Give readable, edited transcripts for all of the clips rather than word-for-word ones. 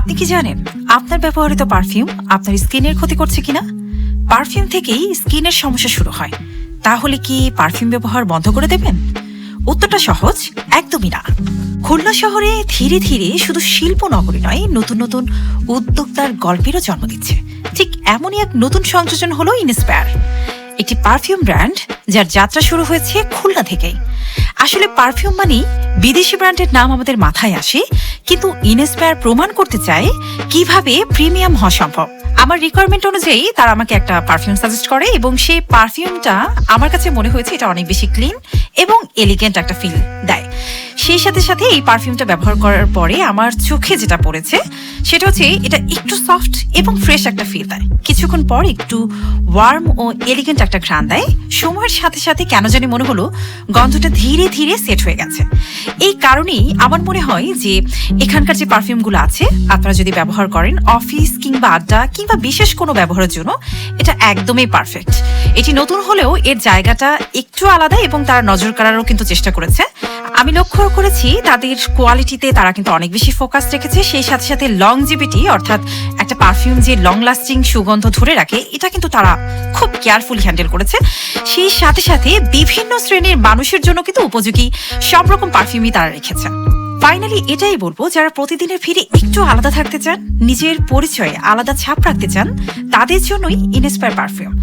আপনি কি জানেন আপনার ব্যবহৃত পারফিউম আপনার স্কিনের ক্ষতি করছে কিনা? পারফিউম থেকেই স্কিনের সমস্যা শুরু হয়। তাহলে কি পারফিউম ব্যবহার বন্ধ করে দেবেন? উত্তরটা সহজ, একদমই না। খুলনা শহরে ধীরে ধীরে শুধু শিল্প নগরী নয়, নতুন নতুন উদ্যোক্তার গল্পেরও জন্ম দিচ্ছে। ঠিক এমনই এক নতুন সংযোজন হলো ইনস্পায়ার, একটি পারফিউম ব্র্যান্ড যার যাত্রা শুরু হয়েছে খুলনা থেকেই। আসলে পারফিউম মানেই বিদেশি ব্র্যান্ডের নাম আমাদের মাথায় আসে, কিন্তু ইনস্পায়ার প্রমাণ করতে চায় কিভাবে প্রিমিয়াম হওয়া সম্ভব। আমার রিকোয়ারমেন্ট অনুযায়ী তারা আমাকে একটা পারফিউম সাজেস্ট করে এবং সেই পারফিউমটা আমার কাছে মনে হয়েছে এটা অনেক বেশি ক্লিন এবং এলিগেন্ট একটা ফিল দেয়। সেই সাথে সাথে এই পারফিউমটা ব্যবহার করার পরে আমার চোখে যেটা পড়েছে সেটা হচ্ছে এটা একটু সফট এবং ফ্রেশ একটা ফিল দেয়। কিছুক্ষণ পর একটু ওয়ার্ম ও এলিগেন্ট একটা ঘ্রাণ দেয়। সময়ের সাথে সাথে কেন জানি মনে হলো গন্ধটা ধীরে ধীরে সেট হয়ে গেছে। এই কারণেই আমার মনে হয় যে এখানকার যে পারফিউমগুলো আছে আপনারা যদি ব্যবহার করেন অফিস কিংবা আড্ডা কিংবা বিশেষ কোনো ব্যবহারের জন্য, এটা একদমই পারফেক্ট। এটি নতুন হলেও এর জায়গাটা একটু আলাদা এবং তারা নজর কাড়ারও কিন্তু চেষ্টা করেছে। আমি লক্ষ্য করেছি তাদের কোয়ালিটিতে তারা কিন্তু অনেক বেশি ফোকাস রেখেছে। সেই সাথে সাথে লংজিভিটি, অর্থাৎ একটা পারফিউম যে লং লাস্টিং সুগন্ধ ধরে রাখে, এটা কিন্তু তারা খুব কেয়ারফুলি হ্যান্ডেল করেছে। সেই সাথে সাথে বিভিন্ন শ্রেণীর মানুষের জন্য কিন্তু উপযোগী সব রকম পারফিউমই তারা রেখেছে। ফাইনালি এটাই বলবো, যারা প্রতিদিনের ভিড়ে একটু আলাদা থাকতে চান, নিজের পরিচয়ে আলাদা ছাপ রাখতে চান, তাদের জন্যই ইনস্পায়ার পারফিউম।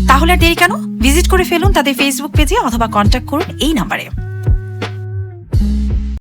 তাহলে আর দেরি কেন, ভিজিট করে ফেলুন তাদের ফেসবুক পেজে অথবা কন্ট্যাক্ট করুন এই নাম্বারে।